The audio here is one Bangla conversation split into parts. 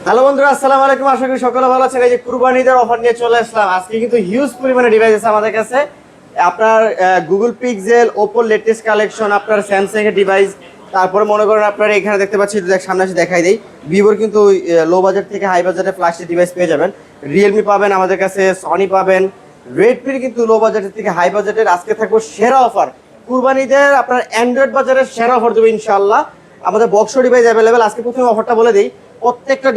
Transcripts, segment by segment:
হ্যালো বন্ধুরা, আসসালামু আলাইকুম। আশা করি সকলে ভালো আছেন। এই যে কুরবানিদের অফার নিয়ে চলে আসলাম। আজকে কিন্তু হিউজ পরিমাণে ডিভাইস আছে আমাদের কাছে। আপনার Google pixel, Oppo latest collection, আপনার স্যামসাং এর ডিভাইস, তারপরে মনে করেন আপনারা এখানে দেখতে পাচ্ছি, সামনে এসে দেখাই দেই, ভিভোর কিন্তু লো বাজেট থেকে হাই বাজেটে ফ্ল্যাগশিপ ডিভাইস পেয়ে যাবেন। রিয়েলমি পাবেন আমাদের কাছে, সনি পাবেন, রেডমির কিন্তু লো বাজেটের থেকে হাই বাজেটের। আজকে থাকবো সেরা অফার কুরবানিদের, আপনার অ্যান্ড্রয়েড বাজারের সেরা অফার দেবো ইনশাআল্লাহ। আমাদের বক্স ডিভাইস অ্যাভেলেবেল। আজকে প্রথমে অফারটা বলে দিই, প্রত্যেকটা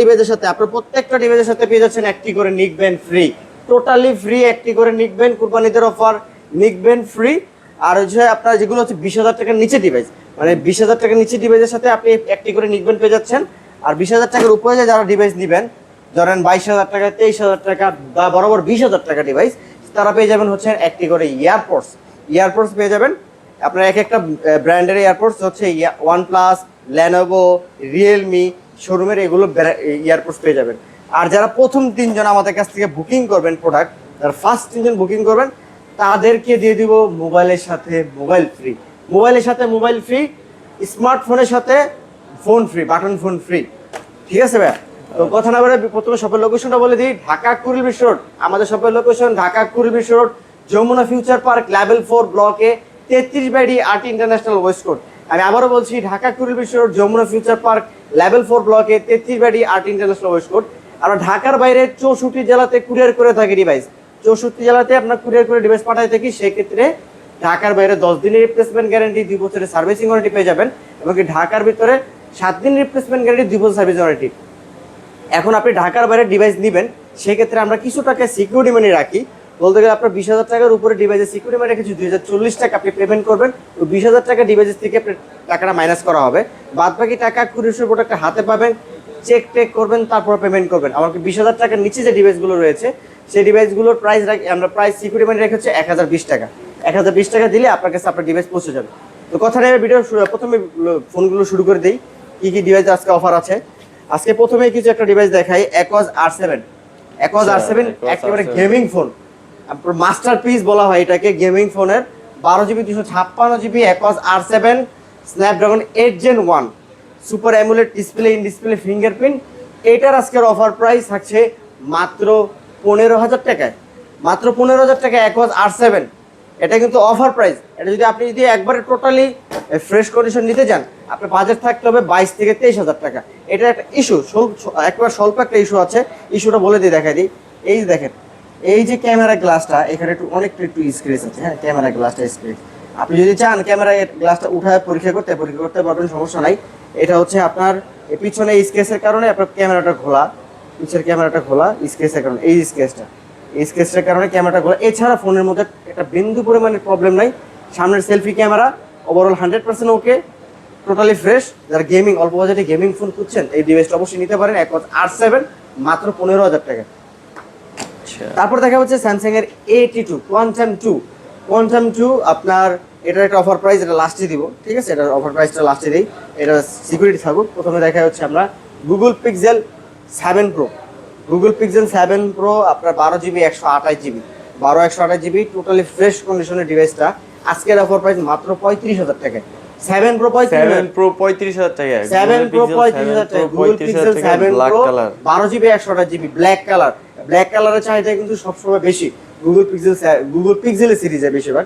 ডিভাইসের সাথে পেয়ে যাচ্ছেন একটি করে নিকবেন ফ্রি, টোটালি ফ্রি একটি করে নিকবেন। কুরবানিদের অফার নিকবেন ফ্রি। আর হচ্ছে আপনার যেগুলো হচ্ছে 20,000 টাকার নিচে ডিভাইস, মানে 20,000 টাকার নিচে ডিভাইসের সাথে আপনি একটি করে নিকবেন পেয়ে যাচ্ছেন। আর 20,000 টাকার উপরে যারা ডিভাইস নেবেন, ধরেন 22,000 টাকা, 23,000 টাকা বা বরাবর 20,000 টাকা ডিভাইস, তারা পেয়ে যাবেন হচ্ছে একটি করে ইয়ারপোর্টস পেয়ে যাবেন। আপনার এক একটা ব্র্যান্ডের এয়ারপোর্টস হচ্ছে ওয়ানপ্লাস, লেনোভো, রিয়েলমি শোরুমের এগুলো এয়ারপোর্টস পেয়ে যাবেন। আর যারা প্রথম 3 জন আমাদের কাছ থেকে বুকিং করবেন প্রোডাক্ট, যারা ফার্স্ট 3 জন বুকিং করবেন, তাদেরকে দিয়ে দিব মোবাইলের সাথে মোবাইল ফ্রি, স্মার্টফোনের সাথে phone free, button phone free. ঠিক আছে ভাই? তো কথা না বলে প্রথমে শপের লোকেশনটা বলে দিই। ঢাকা কুড়িল বিশ্ব রোড, আমাদের শপের location Dhaka Kuril Bishwa road, Jamuna future park level 4 ব্লকে 33/D RT international West code. আমি আবারও বলছি, Dhaka Kuril Bishwa road, Jamuna future park level 4 ব্লকে 33/D RT international West code. আমরা ঢাকার বাইরে 64 জেলাতে কুরিয়ার করে থাকি ডিভাইস। 64 জেলাতে আপনার কুরিয়ার করে ডিভাইস পাঠাই থাকি। সেক্ষেত্রে ঢাকার বাইরে 10 দিনের রিপ্লেসমেন্ট গ্যারান্টি, 2 বছরের সার্ভিসিং ওয়ারেন্টি পেয়ে যাবেন। এবং ঢাকার ভিতরে 7 দিন রিপ্লেসমেন্ট গ্যারান্টি, 2 বছর সার্ভিস ওয়ারেন্টি। এখন আপনি ঢাকার বাইরে ডিভাইস নেবেন, সেক্ষেত্রে আমরা কিছু টাকা সিকিউরিটি মানি রাখি। বলতে গেলে আপনার 20,000 টাকার উপরে ডিভাইসের সিকিউরিটি মানি রেখেছি 2,040 টাকা আপনি পেমেন্ট করবেন। তো 20,000 টাকা ডিভাইসের থেকে টাকাটা মাইনাস করা হবে। বাদ বাকি টাকা কুরিয়ার প্রোডাক্টটা হাতে পাবেন, চেক করবেন, তারপর পেমেন্ট করবেন। আমাকে 20,000 টাকার নিচে যে ডিভাইসগুলো রয়েছে, সেই ডিভাইসগুলোর প্রাইস আমরা প্রাইস সিকিউরিটি মানি রেখেছি 1,020 টাকা। 1,020 টাকা দিলে আপনার কাছে আপনার ডিভাইস পৌঁছে যাবে। তো কথা নেই, ভিডিও প্রথমে ফোনগুলো শুরু করে দিই, কি কি ডিভাইস আজকে অফার আছে। আজকে প্রথমে কিছু একটা ডিভাইস দেখাই, একোয়াস R7 একেবারে গেমিং ফোন, আপনার মাস্টারপিস বলা হয় এটাকে। গেমিং ফোনের 12GB 256GB Aquos R7 Snapdragon 8 Gen 1 super AMOLED display, in display fingerprint. এটার আজকের অফার প্রাইস থাকছে মাত্র 15,000 টাকায়। মাত্র 15,000 টাকা একোয়াস R7। এটা কিন্তু অফার প্রাইস। এটা আপনি যদি একবারে টোটালি ফ্রেশ কন্ডিশন নিতে যান, আপনার বাজেট থাকতে হবে 22 থেকে 23,000 টাকা। এটা একটা ইস্যু, একবার স্বল্প একটা ইস্যু আছে। ইস্যুটা বলে দিই, দেখাই দিই। এই যে দেখেন, এই যে ক্যামেরা গ্লাসটা, এখানে অনেকটা একটু স্ক্র্যাচ আছে। হ্যাঁ, ক্যামেরা গ্লাসটা স্ক্র্যাচ। আপনি যদি চান ক্যামেরা গ্লাসটা উঠায় পরীক্ষা করতে পারবেন, সমস্যা নাই। এটা হচ্ছে আপনার পিছনে স্ক্র্যাচের কারণে আপনার ক্যামেরাটা খোলা, পিছের ক্যামেরাটা খোলা স্ক্র্যাচের কারণে, এই স্কেচটার কারণে ক্যামেরাটা খোলা। এছাড়া ফোনের মধ্যে একটা বিন্দু পরিমাণের প্রবলেম নাই। সামনের সেলফি ক্যামেরা ওভারঅল 100% ওকে, টোটালি ফ্রেশ। যারা গেমিং, অল্প বাজেটে গেমিং ফোন খুঁজছেন, এই ডিভাইসটা অবশ্যই নিতে পারেন। একোয়াস R7 মাত্র 15,000 টাকা। তারপর দেখা হচ্ছে স্যামসাং এর A82 কোয়ান্টাম 2 আপনার, এটার একটা অফার প্রাইস, এটা লাস্টে দিব। ঠিক আছে, এটার অফার প্রাইসটা লাস্টে দিই, এটা সিকিউরিটি থাকুক। প্রথমে দেখা হচ্ছে আমরা গুগল পিক্সেল 7 Pro আপনার 12GB 128GB টোটালি ফ্রেশ কন্ডিশনের ডিভাইসটা। আজকের অফার প্রাইস মাত্র 35,000 টাকায়। 7 Pro 35,000 টাকা। 7 Pro 35,000 টাকা। Google pixel 7 Pro 12GB 128GB black কালারের চাহিদা কিন্তু সবসময় বেশি গুগল পিক্সেল সিরিজে বেশিরভাগ।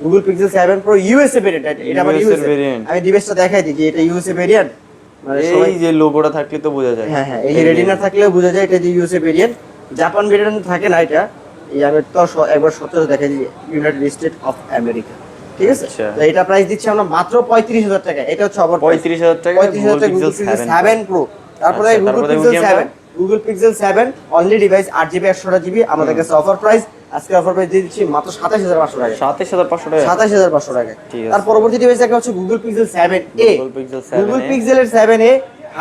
Google pixel 7 Pro USA variant. এটা মানে ইউএসএ ভেরিয়েন্ট। আমি ডিভাইসটা দেখাই দিই যে এটা ইউএসএ ভেরিয়েন্ট। এই যে লোগোটা থাকলে তো বোঝা যায়। হ্যাঁ, এই রেটিনা থাকলেও বোঝা যায় এটা যে ইউএসএ ভেরিয়েন্ট। জাপান ভেরিয়েন্ট থাকে না এটা। এই আমি তো একবার সত্যি দেখাই দিই, ইউনাইটেড স্টেট অফ আমেরিকা। ঠিক আছে, তো এটা প্রাইস দিচ্ছি আমরা মাত্র 35,000 টাকা। এটা হচ্ছে আবার 35,000 টাকা গুগল পিক্সেল 7 Pro। তারপরে Google pixel 7 only device 8GB 128GB আমাদের কাছে অফার প্রাইস। আজকে অফার প্রাইস দিয়ে দিচ্ছি মাত্র 27,500 টাকা। 27,500 টাকা। তার পরবর্তী ডিভাইস দেখা হচ্ছে গুগল পিক্সেল 7a। গুগল পিক্সেলের 7a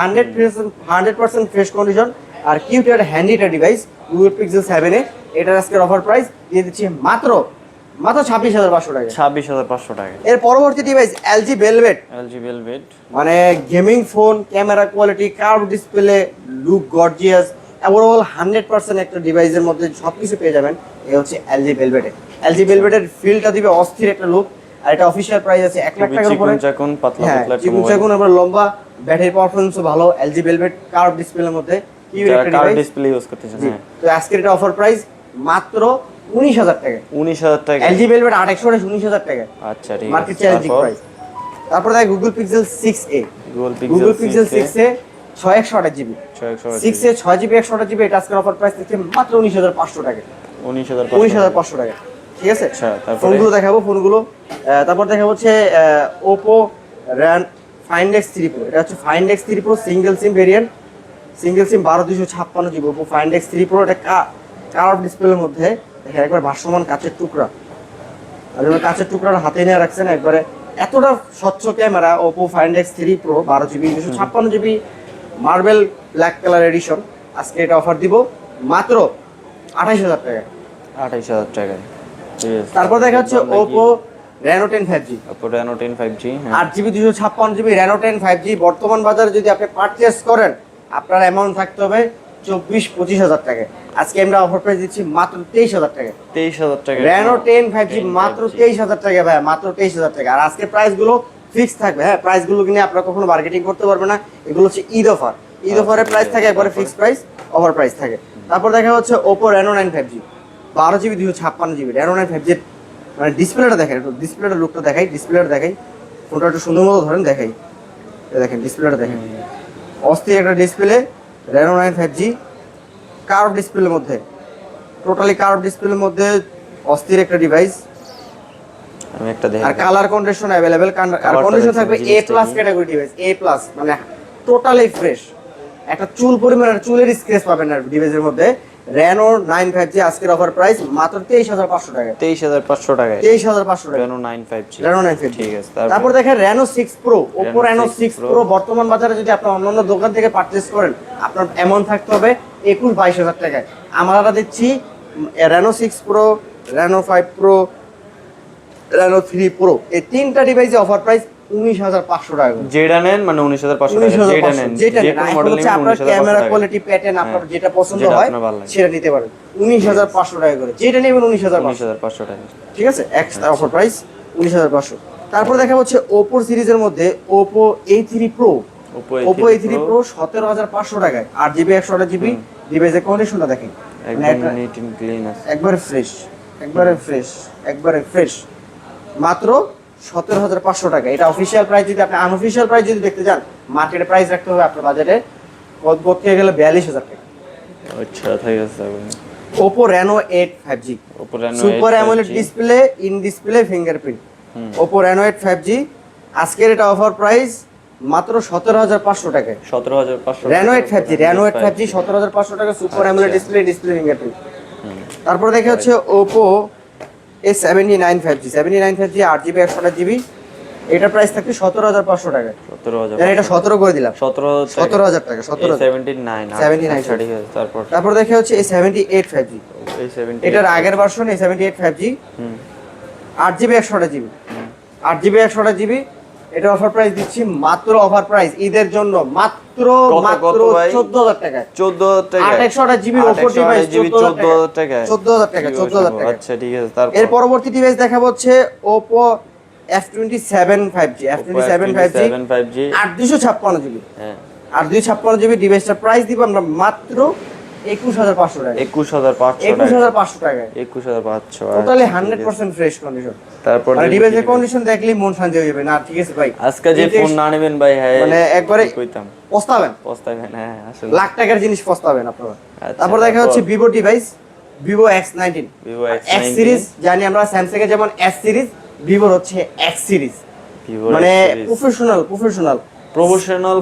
100% ফ্রেশ কন্ডিশন আর কিউট আর হ্যান্ডি একটা ডিভাইস। গুগল পিক্সেল 7a এটার আজকের অফার প্রাইস দিয়ে দিচ্ছি মাত্র 26,500 টাকা। 26,500 টাকা। এর পরবর্তী ডিভাইস LG Velvet, মানে gaming phone, camera quality, curve display, look gorgeous, overall 100% একটা ডিভাইসের মধ্যে সবকিছু পেয়ে যাবেন। এই হচ্ছে LG Velvet। LG Velvet এর ফিলটা দিবে অস্থির একটা লুক। আর এটা অফিশিয়াল প্রাইস আছে 1 লাখ টাকার উপরে। চিকন আমরা লম্বা, ব্যাটারি পারফরম্যান্সও ভালো। LG Velvet কার্ভ ডিসপ্লের মধ্যে কিউর যারা একটা কার ডিভাইস। ডিসপ্লে ইউজ করতেছেন, হ্যাঁ। তো আজকের এটা অফার প্রাইস মাত্র 19,000 টাকা। 19,000 টাকা। এলজি ভেলভেট 828 19,000 টাকা আচ্ছা, ঠিক মার্কেট আছে। চ্যালেঞ্জিং তারপর প্রাইস। তারপর দেখ Google pixel 6a, Google pixel pixel 6a 6128 GB, 6a 6 GB 128 GB, এটা আজকের অফার প্রাইস দিচ্ছে মাত্র 19,500 টাকা। 19,500 টাকা, ঠিক আছে। আচ্ছা, তারপরে ফোনগুলো দেখাবো, ফোনগুলো তারপর দেখা হচ্ছে Oppo ran find x 3 pro. এটা হচ্ছে find x 3 pro single SIM variant, single সিম 12256 GB Oppo find x 3 pro. এটা কার্ভ ডিসপ্লের মধ্যে দেখেন, একবার ভাসমান কাচের টুকরা, আর যখন কাচের টুকরার হাতে নিয়ে রাখছেন, একবারে এতটা স্বচ্ছ camera Oppo find x 3 pro 12 GB 256 GB marble black colour addition. আজকে এটা অফার দিব মাত্র 28,000 টাকা। 28,000 টাকায়, ঠিক আছে। তারপর দেখা হচ্ছে Oppo Reno 10 5G, Oppo Reno 10 5G, হ্যাঁ। 8GB 256GB Reno 10 5G। বর্তমান বাজারে যদি আপনি পারচেস করেন, আপনার অ্যামাউন্ট থাকতে হবে 24-25,000 টাকা। আজকে আমরা অফার প্রাইস দিচ্ছি মাত্র 23,000 টাকা। 23,000 টাকা রেনো 10 5G মাত্র 23,000 টাকা ভাই, মাত্র 23,000 টাকা। আর আজকে প্রাইসগুলো ফিক্স থাকবে, হ্যাঁ। প্রাইসগুলো কিনে আপনারা কখনো মার্কেটিং করতে পারবে না। এগুলো হচ্ছে ঈদ অফার, ঈদ অফারের প্রাইস থাকে একবারে ফিক্স প্রাইস, অফার প্রাইস থাকে। তারপর দেখা হচ্ছে Oppo Reno 9 5G 12GB 256GB Reno 9 5G। মানে ডিসপ্লেটা দেখেন, একটু ডিসপ্লেটার লুকটা দেখাই, ডিসপ্লেটা দেখাই, ফোনটা একটু সুন্দর মতো ধরেন দেখাই। দেখেন ডিসপ্লেটা দেখেন, অস্থির একটা ডিসপ্লে রেনো 9 5G কার্ভ ডিসপ্লের মধ্যে, টোটালি কার্ভ ডিসপ্লের মধ্যে অস্থির একটা ডিভাইস। আমি একটা দেখি। আর কালার কন্ডিশন अवेलेबल, আর কন্ডিশন থাকবে A+ ক্যাটাগরি ডিভাইস, A+, মানে টোটালি ফ্রেশ। একটা চুল পরিমাণের চুলের স্ক্র্যাচ পাবেন না ডিভাইসের মধ্যে। রেনো 9 5G আজকের অফার প্রাইস মাত্র 23,500 টাকা। 23,500 টাকায় 23,500 টাকা রেনো 9 5G, রেনো 9 5G। ঠিক আছে। তারপর দেখেন Reno 6 pro, Oppo Reno Reno 6 6 pro বর্তমান বাজারে যদি আপনি অন্যান্য দোকান থেকে পারচেজ করেন, আপনার অ্যামাউন্ট থাকতে হবে 21-22,000 টাকায়। আমরা দিচ্ছি Reno 6 pro, Reno 5 pro, Reno 3 pro, এই তিনটা ডিভাইসে অফার প্রাইস 19,500 টাকা করে। যেটা নেন মানে 19,500 টাকা, যেটা নেন, যেটা যে নেন, কোন এখন মডেল হচ্ছে নেন আপনার 19,500 ক্যামেরা টাকা। কোয়ালিটি প্যাটার্ন আপনার যেটা পছন্দ যেটা হয় আপনার ভালো লাগে। সেটা নিতে পারেন। 19,500 টাকা করে যেটা নেবেন 19,500, 19,500 টাকা, ঠিক আছে। Extra offer price 19,500। তারপর দেখা হচ্ছে ওপো সিরিজের মধ্যে Oppo A3 pro, Oppo A3 pro 17,500 টাকায় 8GB 128GB। ডিভাইসের কন্ডিশনটা দেখেন, একদম নিট এন্ড ক্লিন আছে, একবারে ফ্রেশ, একবারে ফ্রেশ, একবারে ফ্রেশ, মাত্র 17,500 টাকা। এটা অফিসিয়াল প্রাইস। যদি আপনি আনঅফিসিয়াল প্রাইস যদি দেখতে যান, মার্কেটে প্রাইস রাখতে হবে আপনার বাজেটে করতে গেলে 42,000 টাকা। আচ্ছা, ঠিক আছে। Oppo Reno 8 5G Oppo Reno super AMOLED display, in display fingerprint. Oppo Reno 8 5G আজকের এটা অফার প্রাইস মাত্র 17,500 টাকায়। 17,500 রেনো 8 5G, রেনো 8 5G 17,500 টাকা, super AMOLED display, display fingerprint. তারপর দেখে হচ্ছে Oppo A79 5G, 79 5G 8GB 128GB। এটা প্রাইস থাকবে 17,500 টাকা। 17,000, এটা 17 করে দিলাম, 17,000 টাকা, 17,000। 79, 79, আচ্ছা, ঠিক আছে। তারপর দেখে হচ্ছে A78 5G, এটার আগের version A78 5G 8GB 128GB, 8GB 128GB। এটা অফার প্রাইস দিচ্ছি মাত্র, অফার প্রাইস ঈদের জন্য মাত্র মাত্র 14,000 টাকায়। 14,000 টাকা 8/128GB ওপো ডিভাইস 14,000 টাকা, 14,000 টাকা, 14,000 টাকা। আচ্ছা, ঠিক আছে। তারপর এর পরবর্তী ডিভাইস দেখাবো হচ্ছে Oppo F27 5G, F27 5G 8/256GB, হ্যাঁ, 8/256GB। ডিভাইসটার প্রাইস দিব আমরা মাত্র 21,500 টাকা, 21,500 টাকা, 21,500 টাকায়, 21,500। Totally 100% fresh condition. তারপর মানে ডিভাইসের কন্ডিশন দেখলেই মন শান্তি হয়ে যাবে। না ঠিক আছে ভাই, আজকে যে ফোন না নেবেন ভাই, হ্যাঁ, মানে একবারে কইতাম পস্তাবেন, পস্তাবেন, হ্যাঁ, আসলে লাখ টাকার জিনিস পস্তাবেন আপনারা। আচ্ছা, তারপর দেখা হচ্ছে Vivo device, Vivo X19, Vivo X series. জানি আমরা স্যামসাং এর যেমন S সিরিজ, ভিভোর হচ্ছে X সিরিজ। Vivo মানে X series।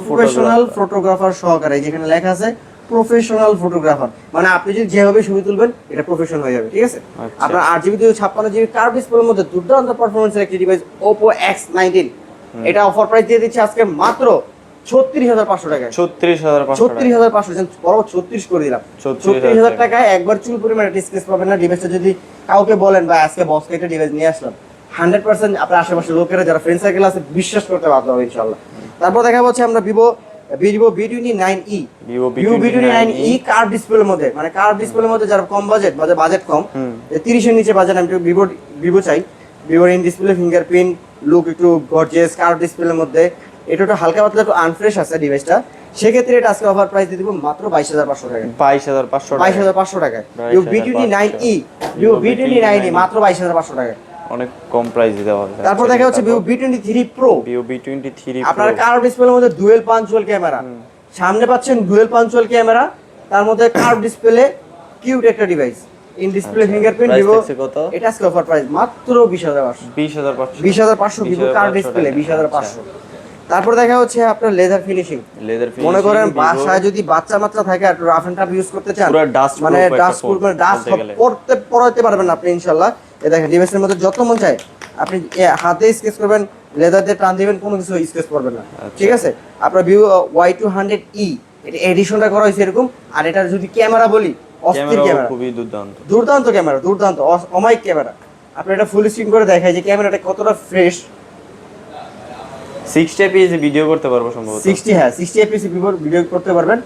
প্রফেশনাল ফটোগ্রাফার সহকারে, যেখানে লেখা আছে প্রফেশনাল ফটোগ্রাফার, মানে আপনি যদি যেভাবে ছবি তুলবেন এটা প্রফেশনাল হয়ে যাবে, ঠিক আছে। আচ্ছা। আপনার 8GB 256GB কার্ভ ডিসপ্লের মধ্যে দুর্দান্ত পারফরম্যান্সের একটি ডিভাইস ওপো X19। এটা অফার প্রাইস দিয়ে দিচ্ছি আজকে মাত্র 36,500 টাকায়। 36,500 বরাবর 36 করে দিলাম। 36,000 36,000 টাকায় একবার চুল পরিমাণে ডিসপ্লেস পাবেন না। ডিভাইসটা যদি কাউকে বলেন বা আজকে বসকে একটা ডিভাইস নিয়ে আসলাম, 100% আপনার আশেপাশের লোকেরা যারা ফ্রেন্ড সার্কেল আছে বিশ্বাস করতে বাধ্য হবে ইনশাআল্লাহ। তারপর দেখা হচ্ছে আমরা Vivo V29e, Vivo Vivo V29e curve ডিসপ্লের মধ্যে, মানে কার্ভ ডিসপ্লের মধ্যে যারা কম বাজেট কম, 30 এর নিচে বাজেট, আমি ভিভো চাই। ভিভোর ইন ডিসপ্লে ফিঙ্গারপ্রিন্ট লুক একটু গর্জিয়াস কার্ভ ডিসপ্লের মধ্যে। এটা একটু হালকা পাতলা একটু আনফ্রেশ আছে ডিভাইসটা, সেক্ষেত্রে এটা আজকে অফার প্রাইস দিয়ে দিব মাত্র 22500 টাকা। 22500 টাকা। 22500 টাকায় ভিভো V29e, ভিভো V29e মাত্র 22500 টাকা। অনেক কম প্রাইস দেওয়া হবে। তারপর দেখা হচ্ছে Vivo V23 Pro। Vivo V23 আপনার Pro কার্ভ ডিসপ্লের মধ্যে ডুয়েল পাঞ্চুয়াল ক্যামেরা, সামনে পাচ্ছেন ডুয়েল পাঞ্চুয়াল ক্যামেরা, তার মধ্যে কার্ভ ডিসপ্লে, কিউট একটা device, in display fingerprint. Price Vivo থাকছে কত? এটা আজকে অফার প্রাইস মাত্র 20500। 20500 20500 ভিভো কার্ভ ডিসপ্লে 20500। তারপর দেখা হচ্ছে আপনার লেদার ফিনিশিং। লেদার ফিনিশিং মনে করেন বাসায় যদি বাচ্চা মাত্রা থাকে আর রাফ এন্ড টাফ ইউজ করতে চান, পুরো ডাস্ট মানে ডাস্ট প্রুফ, মানে ডাস্ট পড়তে পারবেন আপনি ইনশাআল্লাহ। এই দেখেন ডিভাইসের মধ্যে যত মন চায় আপনি হাতে স্কেচ করবেন, লেদার দিয়ে টান দিবেন, কোনো কিছু স্কেচ করবে না। ঠিক আছে, আপনার ভিভো Y200e এটা এডিশনটা করা হয়েছে এরকম। আর এটার যদি ক্যামেরা বলি, অস্থির ক্যামেরা, খুবই দুর্দান্ত দুর্দান্ত ক্যামেরা, দুর্দান্ত অমাইক ক্যামেরা। আপনি এটা ফুল স্ক্রিন করে দেখায় যে ক্যামেরাটা কতটা ফ্রেশ। 60 fps ভিডিও করতে পারবো সম্ভবত। 60, হ্যাঁ 60 fps ভিডিও করতে পারবেন।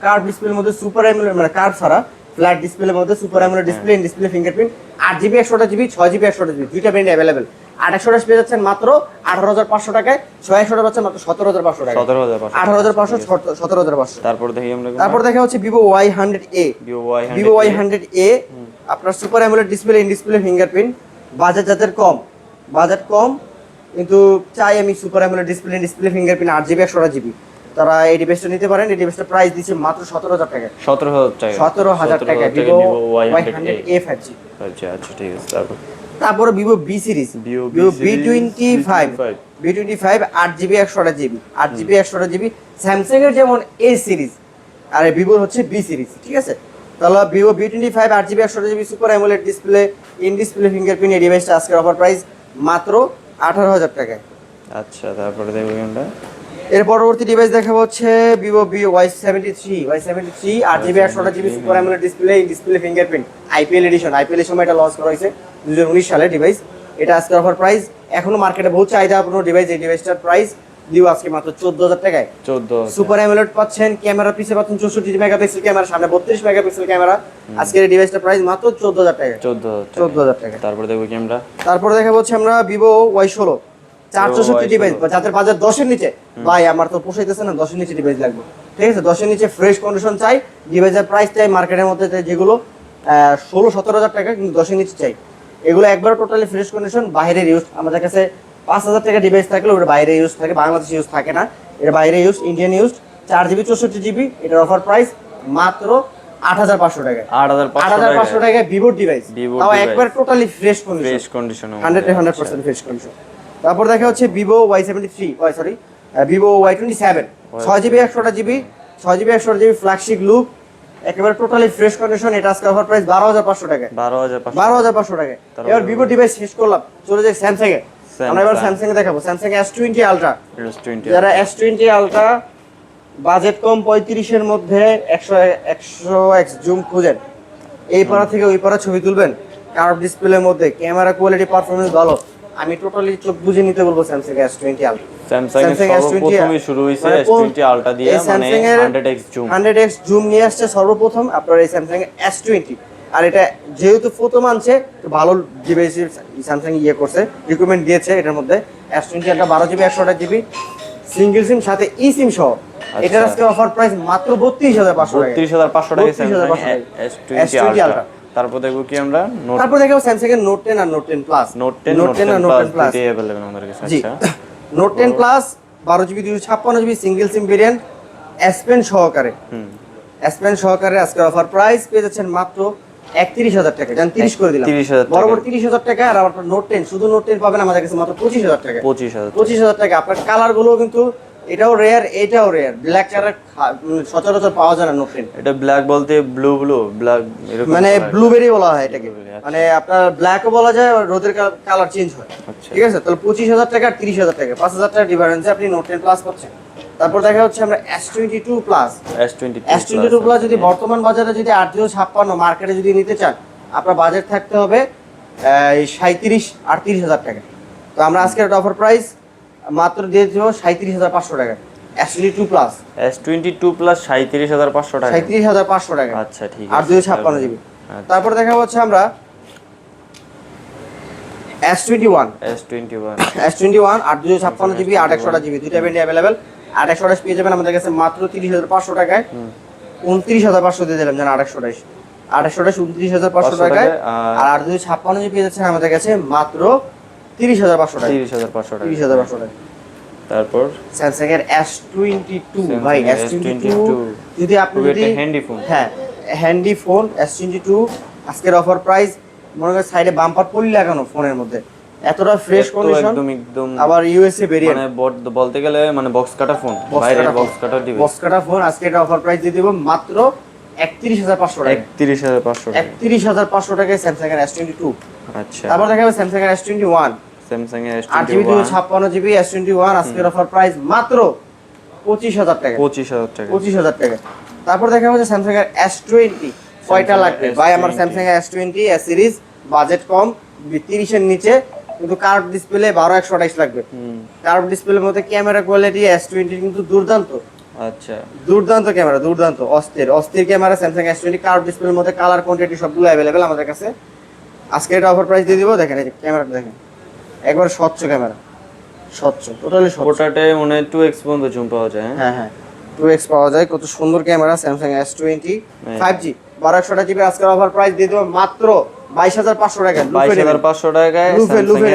কার্ভ ডিসপ্লের মধ্যে সুপার অ্যামোলেড, মানে কার্ভ ছাড়া ফ্ল্যাট ডিসপ্লের মধ্যে super AMOLED display, in display fingerprint, 8GB 128GB, 6GB 128GB, দুইটা ব্র্যান্ড अवेलेबल। 828 পেয়ে যাচ্ছেন মাত্র 18500 টাকায়, 6128 পাচ্ছেন মাত্র 17500 টাকায়। 17500 18500 17500। তারপর দেখি আমরা তারপর দেখা হচ্ছে ভিভো Y100A। ভিভো Y100A আপনার super AMOLED display, in display fingerprint. Budget যাদের কম, বাজেট কম কিন্তু চাই আমি super AMOLED display, in display fingerprint, 8GB 128GB, তারা এই ডিভাইসটা নিতে পারেন। এই ডিভাইসটার প্রাইস দিচ্ছে মাত্র 17000 টাকা। 17000 টাকা ভিভো Y100A 5G। আচ্ছা আচ্ছা ঠিক আছে। তারপরে Vivo B series, Vivo V25, V25 8GB 128GB, 8GB 128GB। Samsung এর যেমন A সিরিজ আর ভিভোর হচ্ছে B সিরিজ। ঠিক আছে, তাহলে Vivo V25 8GB 128GB super AMOLED display, in display fingerprint, এই ডিভাইসটা আজকের অফার প্রাইস মাত্র 18000 টাকায়। আচ্ছা তারপরে দেখব আমরা এর পরবর্তী ডিভাইস দেখাবো হচ্ছে Vivo Y73 8GB 128GB super AMOLED display, in display fingerprint, IPL edition. IPL এর সময় এটা লঞ্চ করা হয়েছে 2019 সালে ডিভাইস। এটা আজকে অফার প্রাইস, এখনো মার্কেটে বহুত চাহিদাপূর্ণ ডিভাইস। এই ডিভাইসটার প্রাইস দিব আজকে মাত্র 14000 টাকায়। 14000 সুপার অ্যামোলেড পাচ্ছেন, ক্যামেরা পিছে পাচ্ছেন 64 মেগাপিক্সেল ক্যামেরা, সামনে 32 মেগাপিক্সেল ক্যামেরা। আজকের এই ডিভাইসটার প্রাইস মাত্র 14000 টাকা। 14000 টাকা। তারপর দেখব কি আমরা তারপর দেখাবো হচ্ছে আমরা ভিভো Y16 464 ডিভাইস, যাদের বাজার 10 এর নিচে, ভাই আমার তো পোষাইতেছে না, 10 এর নিচে ডিভাইস লাগবে। ঠিক আছে, 10 এর নিচে ফ্রেশ কন্ডিশন চাই, ডিভাইসের প্রাইস চাই মার্কেটের মধ্যে যেগুলো 16-17 টাকা, কিন্তু 10 এর নিচে চাই। এগুলো একবার টোটালি ফ্রেশ কন্ডিশন, বাইরের ইউজ। আমাদের কাছে 5000 টাকা ডিভাইস থাকলে ওটা বাইরে ইউজ থাকে, বাংলাদেশে ইউজ থাকে না, এটা বাইরে use, Indian use. 4GB 64GB, এটার অফার প্রাইস মাত্র 8500 টাকা। 8500 টাকা ভিভোর ডিভাইস, তাও একবার totally fresh condition, 100% fresh condition. তারপর দেখা হচ্ছে Vivo Y73, Vivo Y27 6GB 128GB, 6GB 128GB flagship look, একেবারে টোটালি ফ্রেশ কন্ডিশন। এটা আজকে অফার প্রাইস 12500 টাকা। 12500 টাকা। এবার ভিভো ডিভাইস শেষ করলাম, চলে যাই স্যামসাং এ। আমরা এবার স্যামসাং এ দেখাবো স্যামসাং S20 আলট্রা। যারা S20 আলট্রা বাজেট কম 35 এর মধ্যে 100x জুম খুঁজেন, এই পাড়া থেকে ওই পাড়া ছবি তুলবেন, কার্ভ ডিসপ্লের মধ্যে ক্যামেরা কোয়ালিটি পারফরম্যান্স ভালো, আমি টোটালি চোখ বুঝে নিতে বলবো স্যামসাং S20 আলট্রা। স্যামসাং এর সর্বপ্রথমই শুরু হয়েছে S20 আলট্রা দিয়ে, মানে 100x জুম নিয়ে আসছে সর্বপ্রথম আপনার এই স্যামসাং S20। আর এটা যেহেতু প্রথম আনছে, ভালো ডিভাইস স্যামসাং করছে, রিকমেন্ড দিয়েছে। এটার মধ্যে S20 ultra 12GB 128GB single সিম সাথে ই সিম সহ। এটার আজকে অফার প্রাইস মাত্র 32500 টাকা। 32500 টাকা S20 আলট্রা। তারপর দেখব কি আমরা তারপর দেখব স্যামসাং এর নোট 10 আর নোট 10 প্লাস। নোট 10 আর নোট 10 প্লাস अवेलेबल আমাদের কাছে। আচ্ছা, note 10 plus 12GB 256GB single SIM variant, S Pen সহকারে। S Pen সহকারে আজকে অফার প্রাইস পেয়ে যাচ্ছেন মাত্র 31000 টাকা। জান 30 করে দিলাম, বরাবর 30000 টাকা। আর আপনার নোট 10, শুধু নোট 10 পাবেন আমাদের কাছে মাত্র 25000 টাকা। 25000 টাকা। আপনার কালার গুলো কিন্তু এটাও রেয়ার, এটাও রেয়ার। ব্ল্যাক কালার সচরাচর পাওয়া যায় না নোট 10। এটা ব্ল্যাক বলতে ব্ল্যাক এরকম, মানে ব্লুবেরি বলা হয় এটাকে। মানে আপনার ব্ল্যাকও বলা যায়, রোদের কালার চেঞ্জ হয়। ঠিক আছে, তাহলে 25000 টাকা আর 30000 টাকা, 5000 টাকা ডিফারেন্সে আপনি নোট 10 প্লাস পাচ্ছেন। তারপর দেখা হচ্ছে আমরা S22 প্লাস। S22 প্লাস যদি বর্তমান বাজারে যদি 856 মার্কেটে যদি নিতে চান, আপনার বাজেট থাকতে হবে 37-38000 টাকা। তো আমরা আজকের অফার প্রাইস মাত্র দিয়ে দেব 37500 টাকা। S22 প্লাস 37500 টাকা। 37500 টাকা। আচ্ছা ঠিক আছে। আর 256GB। তারপর দেখা হচ্ছে আমরা S21 আর 256GB 8 128GB, দুইটা ভেরিয়েন্ট अवेलेबल। 828 পেয়ে যাবেন আমাদের কাছে মাত্র 30,500 টাকায়। 29,500 দিয়ে দিলাম জান 828 29,500 টাকায়। আর 256 পেয়ে যাচ্ছেন আমাদের কাছে মাত্র 30,500 টাকা। 30,500 টাকা। 30,500 টাকা। তারপর স্যামসাং এর S22 ভাই, S22 যদি আপনি যদি হ্যান্ডি ফোন, হ্যাঁ হ্যান্ডি ফোন S22 আজকের অফার প্রাইস মনে করেন সাইডে বাম্পার পলি লাগানো ফোনের মধ্যে, এতটা ফ্রেশ কন্ডিশন, একদম আবার ইউএসএ ভেরিয়েন্ট, মানে বলতে গেলে মানে বক্স কাটা ফোন, বাইরে বক্স কাটা ডিভাইস, বক্স কাটা ফোন। আজকে এটা অফার প্রাইস দিয়ে দেব মাত্র 31,500 টাকা। 31,500 টাকা। 31,500 টাকায় স্যামসাং এর S22। আচ্ছা, তারপর দেখাবো স্যামসাং এর S21, স্যামসাং এর 8GB 256GB S21 আজকের অফার প্রাইস মাত্র 25,000 টাকা। 25,000 টাকা। 25,000 টাকা। তারপর দেখাবো যে স্যামসাং এর S20 কয়টা লাগবে ভাই? আমার স্যামসাং এর S20 S সিরিজ বাজেট কম, 30 এর নিচে, কিন্তু কার্ভ ডিসপ্লে 12/128 লাগবে। কার্ভ ডিসপ্লের মধ্যে ক্যামেরা কোয়ালিটি S20 কিন্তু দুর্দান্ত। আচ্ছা, দুর্দান্ত ক্যামেরা, দুর্দান্ত অস্থির ক্যামেরা স্যামসাং S20 কার্ভ ডিসপ্লের মধ্যে, কালার কোয়ান্টিটি সবগুলো अवेलेबल আমাদের কাছে। আজকে এটা অফার প্রাইস দিয়ে দিব। দেখেন এই যে ক্যামেরাটা দেখেন, একবার স্বচ্ছ ক্যামেরা, স্বচ্ছ, টোটালি স্বচ্ছ। ওটাতে মানে 2x পর্যন্ত জুম পাওয়া যায়। হ্যাঁ হ্যাঁ 2x পাওয়া যায়। কত সুন্দর camera Samsung S20 5G 12/128GB আজকের অফার প্রাইস দিয়ে দেব মাত্র 22,500 টাকা। 22,500 টাকায় লুফের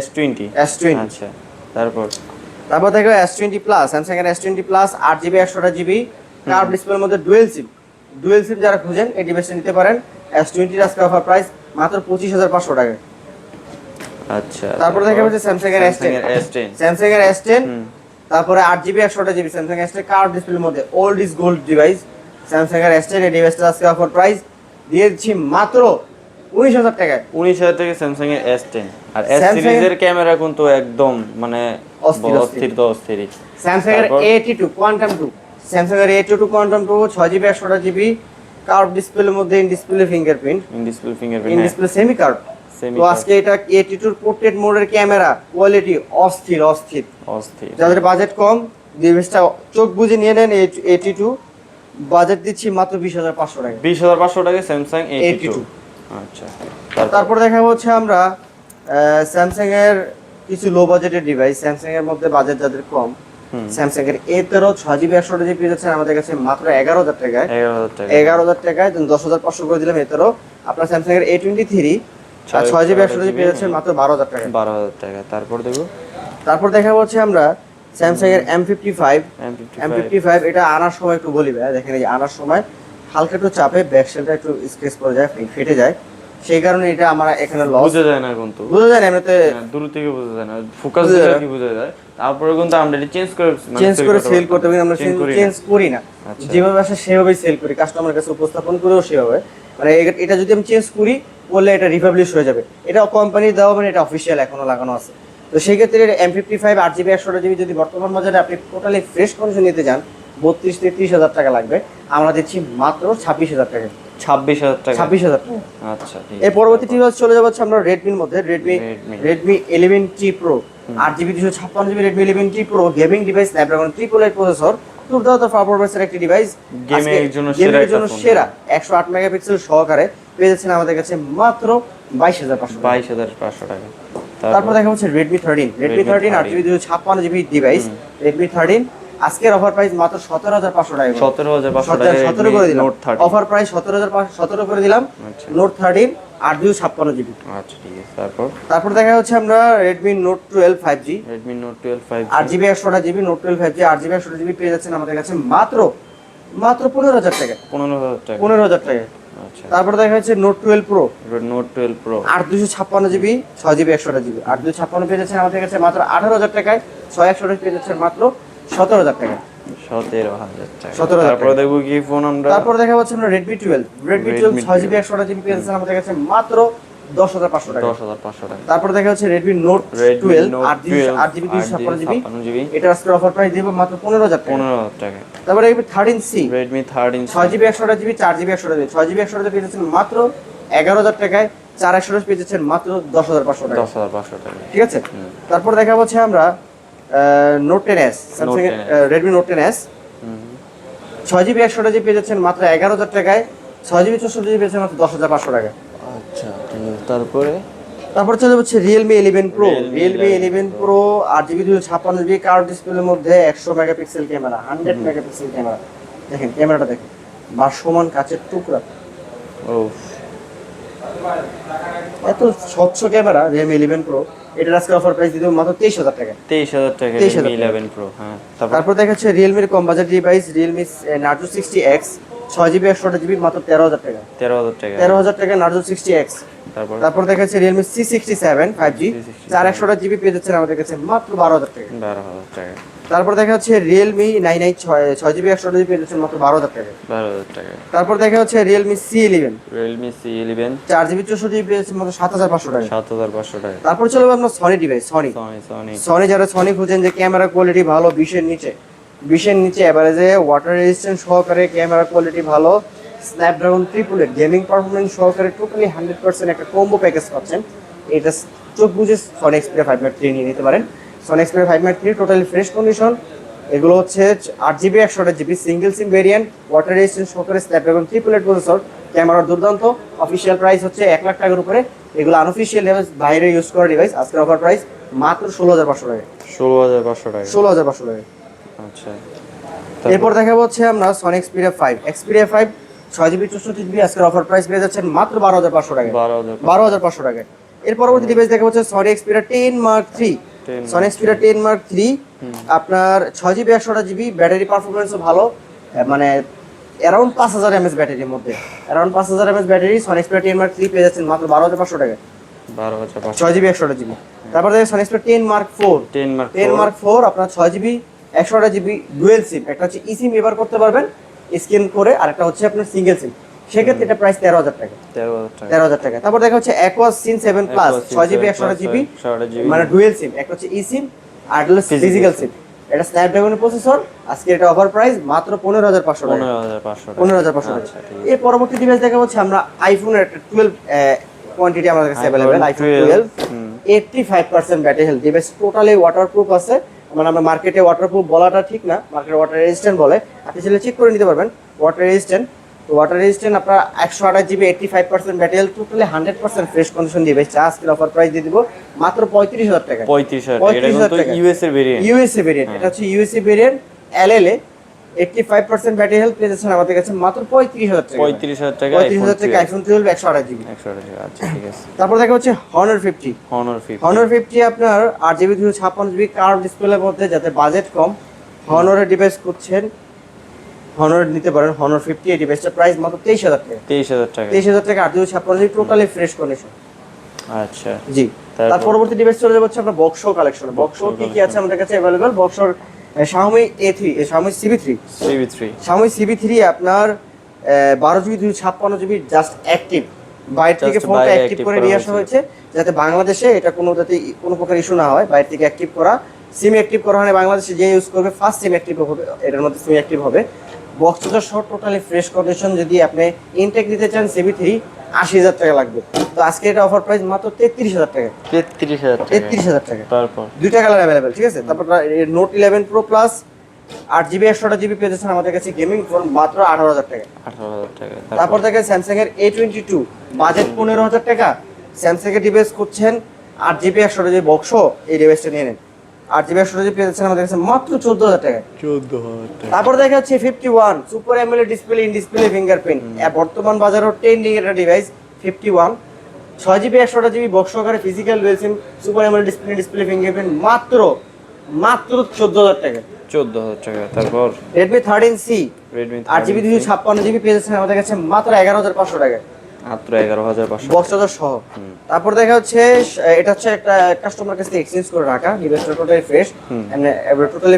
S20। আচ্ছা, তারপর দেখো S20 প্লাস, স্যামসাং এর S20 plus 8GB 128GB curve ডিসপ্লের মধ্যে ডুয়েল সিম যারা খুঁজেন এই ডিভাইসটা নিতে পারেন। S20 এর আজকের অফার প্রাইস মাত্র 25,500 টাকা। আচ্ছা, তারপর দেখাবো যে স্যামসাং এর S10, তারপরে 8GB 128GB Samsung S10 curve ডিসপ্লের মধ্যে old is gold device Samsung এর S10। এই ডিভাইসটা আজকে অফার প্রাইস দিয়ে দিচ্ছি মাত্র 19,000 টাকায়। 19,000 টাকা স্যামসাং এর S10। আর S সিরিজের ক্যামেরা কিন্তু একদম মানে অস্থির। স্যামসাং এর A82 কোয়ান্টাম 2, স্যামসাং এর A82 quantum 2 6GB 128GB curve ডিসপ্লের মধ্যে in display fingerprint, in display semi curve. তো আজকে এটা A82 পোর্ট্রেট মোডের ক্যামেরা কোয়ালিটি অস্থির। যাদের বাজেট কম ডিভাইসটা চোখ বুজে নিয়ে নেন। A82 বাজেট দিচ্ছি মাত্র 20,500 টাকা। 20,500 টাকা স্যামসাং A82। আচ্ছা, তারপর দেখা হচ্ছে আমরা স্যামসাং এর কিছু লো বাজেটের ডিভাইস, স্যামসাং এর মধ্যে বাজেট যাদের কম, স্যামসাং এর A13 6GB 128GB পেয়ে যাচ্ছেন আমাদের কাছে মাত্র 11,000 টাকায়। 11,000 টাকায় 10,500 করে দিলাম A13। আপনার স্যামসাং এর A23 আর 6GB 128GB পেয়ে যাচ্ছেন মাত্র 12,000 টাকা। তারপর দেখা হচ্ছে আমরা স্যামসাং এর M55 এটা আনার সময় একটু বলি ভাই, দেখেন এই আনার সময় হালকা একটু চাপে ব্যাকশেলটা একটু স্ক্র্যাচ পড়ে যায়, ফেটে যায়, সেই কারণে এটা আমার এখানে লস। বোঝা যায় না কিন্তু, এমনিতে দূর থেকে বোঝা যায় না, ফোকাস দিলে কি বোঝা যায়। তারপরে কিন্তু আমরা এটা চেঞ্জ করে সেল করতে পারি। আমরা চেঞ্জ করি না, যেভাবে আসে সেভাবেই সেল করি, কাস্টমারের কাছে উপস্থাপন করেও সেভাবে। মানে এটা যদি আমি চেঞ্জ করি বললে এটা রিপাবলিশ হয়ে যাবে। এটা কোম্পানির দেওয়া, মানে এটা অফিসিয়াল এখনো লাগানো আছে। তো সেই ক্ষেত্রে M55 8GB 128GB যদি বর্তমান বাজারে আপনি টোটালি ফ্রেশ কন্ডিশন নিতে যান 32-33,000 টাকা লাগবে। আমরা দিচ্ছি মাত্র 26,000 টাকা। 26,000 টাকা। আচ্ছা, এর পরবর্তী ডিভাইস চলে যাচ্ছে আমরা রেডমির মধ্যে। Redmi 11T Pro 8GB 256GB Redmi 11T Pro gaming device, Snapdragon 888 processor, দুর্দান্ত পারফরম্যান্সের একটি ডিভাইস, গেমিংয়ের জন্য সেরা 108 মেগাপিক্সেল সহকারে পেয়ে যাচ্ছেন আমাদের কাছে মাত্র 22,500 টাকা। তারপর দেখা হচ্ছে Redmi 13 8GB 256GB device, Redmi 13 আজকের অফার প্রাইস মাত্র 17,500 টাকা। 17,500 টাকা 17 করে দিলাম। অফার প্রাইস 17,517 করে দিলাম। Note 13 8GB 256GB। আচ্ছা, ঠিক আছে। তারপর দেখা হচ্ছে আমরা Redmi note 12 5G 8GB 128GB note 12 5G 8GB 128GB পেয়ে যাচ্ছেন আমাদের কাছে মাত্র 15,000 টাকা। 15,000 টাকা। আচ্ছা, তারপর দেখা যাচ্ছে note 12 Pro 8/256GB 6GB 128GB 8/256 পেয়ে যাচ্ছেন আমাদের কাছে মাত্র 18,000 টাকায়। 6/128 পেয়ে যাচ্ছেন মাত্র 17,000 টাকা। 17,000 টাকা। 17,000 তারপর দেখব কি ফোন আমরা। তারপর দেখা যাচ্ছে আমরা রেডমি 12 6GB 128GB পেয়ে যাচ্ছেন আমাদের কাছে মাত্র 10,500 টাকা। 10,500 টাকা। তারপর দেখা যাচ্ছে রেডমি নোট 12 8GB 256GB এটা আজকে অফার প্রাইস দেব মাত্র 15,000 টাকা। তারপর Redmi 13C Redmi 13 6GB 128GB 4GB 128GB 6GB 128GB পেয়ে যাচ্ছেন মাত্র 11,000 টাকায়। 4/128 পেয়ে যাচ্ছেন মাত্র 10,500 টাকা। 10,500 টাকা, ঠিক আছে। তারপর দেখা হচ্ছে আমরা note 10s Samsung Redmi note 10s 6GB 128GB পেয়ে যাচ্ছেন মাত্র 11,000 টাকায়। 6GB 64GB পেয়ে যাচ্ছেন মাত্র 10,500 টাকা। আচ্ছা, ঠিক আছে। তারপরে তারপর চলে হচ্ছে Realme 11 Pro। Realme Realme 11 11 Pro 8GB 256GB curve ডিসপ্লের মধ্যে 100 মেগাপিক্সেল ক্যামেরা, 100 মেগাপিক্সেল ক্যামেরা। দেখেন ক্যামেরাটা দেখেন, ভাসমান কাচের টুকরা, ও এত স্বচ্ছ ক্যামেরা Realme 11 Pro। এটার আজকে অফার প্রাইস দিতে মাত্র 23000 টাকা। 23000 টাকা 23,000 Realme 11 Pro। হ্যাঁ, তারপর দেখা যাচ্ছে Realme এর কম budget device Realme Narzo 60X 6GB 128GB মাত্র 13000 টাকা। 13000 টাকা। 13000 টাকা Narzo 60X। তারপর দেখা যাচ্ছে Realme C67 5G 4128GB পেয়ে যাচ্ছেন আমাদের কাছে মাত্র 12000 টাকা। 12000 টাকা। তারপর দেখা যাচ্ছে Realme 9i 6GB 128GB পেয়ে যাচ্ছেন মাত্র 12000 টাকা। 12000 টাকা। তারপর দেখা যাচ্ছে Realme C11 Realme C11 4GB 64GB পেয়ে যাচ্ছেন মাত্র 7500 টাকা। 7500 টাকা। তারপর চলে যাবো আপনার সনি ডিভাইস, সনি যারা সনি খুঁজেন যে ক্যামেরা কোয়ালিটি ভালো 20-এর নিচে এভারেজে ওয়াটার রেজিস্ট্যান্ট সহকারে ক্যামেরা কোয়ালিটি ভালো, স্ন্যাপড্রাগন 888 গেমিং পারফরম্যান্স সহকারে টোটালি 100% একটা কম্বো প্যাকেজ পাচ্ছেন। এটা চোখ বুঝে সনি Xperia 5 Mark 3 নিয়ে নিতে পারেন। Sony Xperia 5 Mark 3 totally fresh condition. এগুলো হচ্ছে 8GB 128GB single SIM variant, water resistant সহকারে স্ন্যাপড্রাগন 888 প্রসেসর, ক্যামেরা দুর্দান্ত। অফিসিয়াল প্রাইস হচ্ছে 1 লাখ টাকার উপরে। এগুলো আনঅফিসিয়াল ডিভাইস, বাইরে ইউজ করা ডিভাইস। আজকের অফার প্রাইস মাত্র 16500 টাকা। 16500 টাকা। 16500 টাকা। আচ্ছা, এরপর দেখাবো হচ্ছে আমরা সনি Xperia 5 6GB 64GB আজকের অফার প্রাইস পেয়ে যাচ্ছেন মাত্র 12500 টাকা। 12500 টাকা। এর পরবর্তী ডিভাইস দেখাবো হচ্ছে Sony Xperia 10 Mark 3। Sony Xperia 10 Mark 3 আপনার 6GB 128GB ব্যাটারি পারফরম্যান্সও ভালো, মানে অ্যারাউন্ড 5000 mAh ব্যাটারির মধ্যে, around 5000 mAh battery Sony Xperia 10 Mark 3 পেয়ে যাচ্ছেন মাত্র 12500 টাকা। 12500 6GB 128GB। তারপর দেখেন সনি Xperia 10 Mark 4 10 Mark 4 আপনার 6GB 128GB ডুয়েল সিম, একটা হচ্ছে ই সিম ব্যবহার করতে পারবেন স্ক্যান করে, আর একটা হচ্ছে আপনার সিঙ্গেল সিম। সেক্ষেত্রে এটা প্রাইস 13000 টাকা। 13000 টাকা। তারপর দেখা হচ্ছে Aquos Sin 7 Plus 6GB 128GB মানে ডুয়েল সিম, একটা হচ্ছে ই সিম আর হলো ফিজিক্যাল সিম। এটা স্ন্যাপড্রাগনের প্রসেসর। আজকে এটা অফার প্রাইস মাত্র 15500 টাকা। 15500 টাকা। এর পরবর্তী ডিভাইস দেখা হচ্ছে আমরা আইফোনের একটা 12 কোয়ান্টিটি আমাদের কাছে available, iPhone 12 85% battery health. Device totally waterproof আছে, মানে আমরা মার্কেটে ওয়াটারপ্রুফ বলাটা ঠিক না, মার্কেটে ওয়াটার রেজিস্ট্যান্ট বলে। আপনি চাইলে চেক করে নিতে পারবেন ওয়াটার রেজিস্ট্যান্ট। তো ওয়াটার রেজিস্ট্যান্ট আপনার 128GB 85% battery health, totally 100% fresh condition device. আজকের অফার প্রাইস দিয়ে দিব মাত্র 35000 টাকা। 35000 টাকা। USA variant. এটা হচ্ছে USA variant LLA 85% battery health পেয়ে যাচ্ছেন আমাদের কাছে মাত্র 35000 টাকা। 35000 টাকা আইফোন 12 128GB। আচ্ছা, ঠিক আছে। তারপর দেখা হচ্ছে Honor 50 আপনার 8GB 256GB কার্ভ ডিসপ্লের মধ্যে, যাতে বাজেট কম হনরের ডিভাইস করছেন হনর নিতে পারেন। Honor 50 এই ডিভাইসটার প্রাইস মাত্র 23000 টাকা। 23000 টাকা 8GB 256GB totally fresh condition. আচ্ছা জি। তার পরবর্তী ডিভাইস চলে যাচ্ছে আপনার বক্সো কালেকশন। বক্সো কি আছে আমাদের কাছে available? বক্সোর Xiaomi A3, Xiaomi CB3 Xiaomi CB3 আপনার 12GB 256GB জাস্ট অ্যাক্টিভ, বাইরে থেকে ফোনটা অ্যাক্টিভ করে নিয়ে আসা হয়েছে যাতে বাংলাদেশে এটা কোনো প্রকার ইস্যু না হয়। বাইরে থেকে অ্যাক্টিভ করা, সিম অ্যাক্টিভ করা হয় বাংলাদেশে, যে ইউজ করবে ফার্স্ট সিম অ্যাক্টিভ হবে, এটার মধ্যে সিম অ্যাক্টিভ হবে। বক্সটা সহ টোটালি ফ্রেশ কন্ডিশন। যদি আপনি ইনটেক নিতে চান CB3 80000 টাকা লাগবে। তো আজকে এটা অফার প্রাইস মাত্র 33000 টাকা। 33000 টাকা। তারপর দুইটা কালার अवेलेबल, ঠিক আছে। তারপর note 11 Pro Plus 8GB 128GB পেয়ে যাচ্ছেন আমাদের কাছে গেমিং ফোন মাত্র 18000 টাকা। তারপর দেখেন স্যামসাং এর A22 বাজেট 15000 টাকা। স্যামসাং এর ডিভাইস করছেন 8GB 128GB বক্সো, এই ডিভাইসটা নিয়ে নেন। 8GB 128GB পেয়ে যাচ্ছেন আমাদের কাছে মাত্র 14000 টাকা। তারপর দেখা যাচ্ছে 51 super AMOLED display in display fingerprint, বর্তমান বাজারে ট্রেন্ডিং একটা ডিভাইস 51 6GB 128GB বক্স আকারে physical dual SIM super AMOLED display fingerprint মাত্র 14000 টাকা। 14000 টাকা। তারপর Redmi 13C 8GB 256GB পেয়ে যাচ্ছেন আমাদের কাছে মাত্র 11500 টাকা। মাত্র 11500 বক্স চার্জার সহ। তারপর দেখা হচ্ছে এটা হচ্ছে একটা কাস্টমার কাছে এক্সচেঞ্জ করে রাখা ডিভাইসটা টোটালি ফ্রেশ, মানে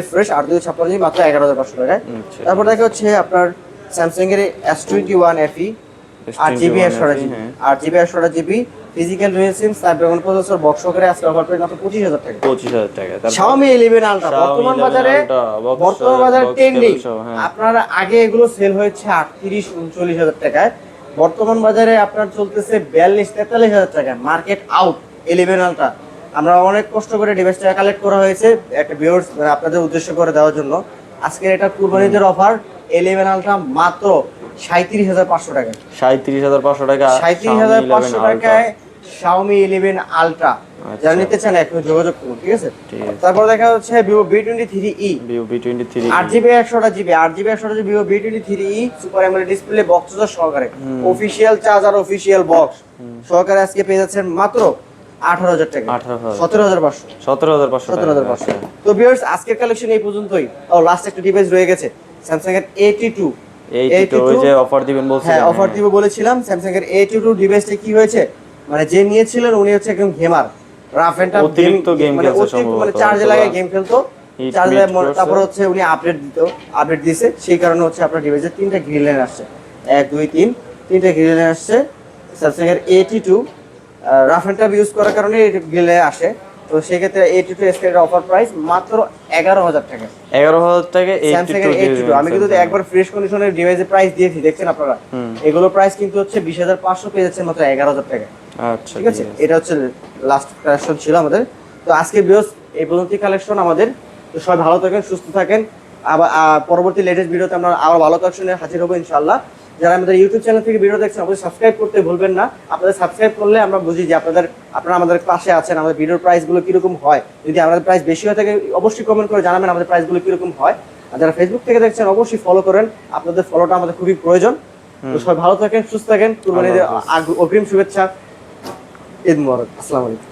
ফ্রেশ 8GB মাত্র 11500 টাকায়। তারপর দেখা হচ্ছে আপনার স্যামসাং এর S21 FE 8GB 128GB physical dual SIM Snapdragon processor box করে আজকে অফার প্রাইস মাত্র 25000 টাকা। 25000 টাকা। Xiaomi 11 Ultra বর্তমান বাজারে ট্রেন্ডিং। আপনার আগে এগুলো সেল হয়েছে 38-39000 টাকায়, বর্তমান বাজারে আপনার চলতেছে 42-43,000 টাকা। Market out 11 Ultra। আমরা অনেক কষ্ট করে ডিভাইসটা কালেক্ট করা হয়েছে একটা ভিউয়ার্স মানে আপনাদের উদ্দেশ্য করে দেওয়ার জন্য। আজকে এটা কুরবানিদের অফার 11 Ultra মাত্র 37500 টাকা। 37500 টাকা। 37500 টাকায় Xiaomi 11 Ultra, আচ্ছা। যারা নিতে চান এখন যোগাযোগ করুন, ঠিক আছে? ঠিক আছে। তারপর দেখা হচ্ছে Vivo V23e, Vivo V23 8GB 128GB, 8GB 128GB Vivo V23e super AMOLED display box সহকারে, অফিশিয়াল চার্জার, অফিশিয়াল বক্স সহকারে আজকে পেয়ে যাচ্ছেন মাত্র 18,000 টাকা, 18,000 17,500, 17,500 17,500। তো ভিউয়ার্স আজকের কালেকশন এই পর্যন্তই। ও লাস্ট একটা ডিভাইস রয়ে গেছে, স্যামসাং এর A22, এই তো ওই যে অফার দিবেন বলছিলেন। হ্যাঁ অফার দিব বলেছিলাম। স্যামসাং এর A22 ডিভাইসটা কি হয়েছে, মানে যে নিয়েছিলেন উনি হচ্ছে একদম গেমার, রাফ এন্ড টাফ অতিরিক্ত গেম মানে খেলছে অতিরিক্ত মানে সম্ভবত, চার্জে অথবা লাগায় গেম খেলতো, হিট চার্জে মিট করছে। তারপর হচ্ছে উনি আপডেট দিয়েছে, সেই কারণে হচ্ছে আপনার ডিভাইসে তিনটা গ্রিন লাইন আসছে, 1 2 3 তিনটা গ্রিন লাইন আসছে স্যামসাং এর A22। Rough and tough use করার কারণে এই গ্রিন লাইন আসে। তো সেক্ষেত্রে A22 স্কেলের অফার প্রাইস মাত্র 11,000 টাকা। 11,000 টাকা স্যামসাং এর A22 আমি কিন্তু একবার ফ্রেশ কন্ডিশনের ডিভাইসের প্রাইস দিয়েছি, দেখছেন আপনারা, এগুলো প্রাইস কিন্তু হচ্ছে 20,500 পেয়ে যাচ্ছে মাত্র 11,000 টাকা। আচ্ছা ঠিক আছে, এটা হচ্ছে লাস্ট কালেকশন ছিল আমাদের। তো আজকে ভিউয়ার্স এই পর্যন্তই কালেকশন আমাদের। তো সবাই ভালো থাকেন, সুস্থ থাকেন। আবার পরবর্তী লেটেস্ট ভিডিওতে আমরা আবার ভালো কালেকশনে হাজির হবো ইনশাআল্লাহ। যারা আমাদের ইউটিউব চ্যানেল থেকে ভিডিও দেখছেন অবশ্যই সাবস্ক্রাইব করতে ভুলবেন না। আপনাদের সাবস্ক্রাইব করলে আমরা বুঝি যে আপনারা আমাদের পাশে আছেন, আমাদের ভিডিওর প্রাইসগুলো কিরকম হয়। যদি আমাদের প্রাইস বেশি হয়ে থাকে অবশ্যই কমেন্ট করে জানাবেন আমাদের প্রাইসগুলো কিরকম হয়। আর যারা ফেসবুক থেকে দেখছেন অবশ্যই ফলো করেন, আপনাদের ফলোটা আমাদের খুবই প্রয়োজন। তো সবাই ভালো থাকেন, সুস্থ থাকেন, কুরবানির অগ্রিম শুভেচ্ছা, ঈদ মোবারক, আসসালামু আলাইকুম।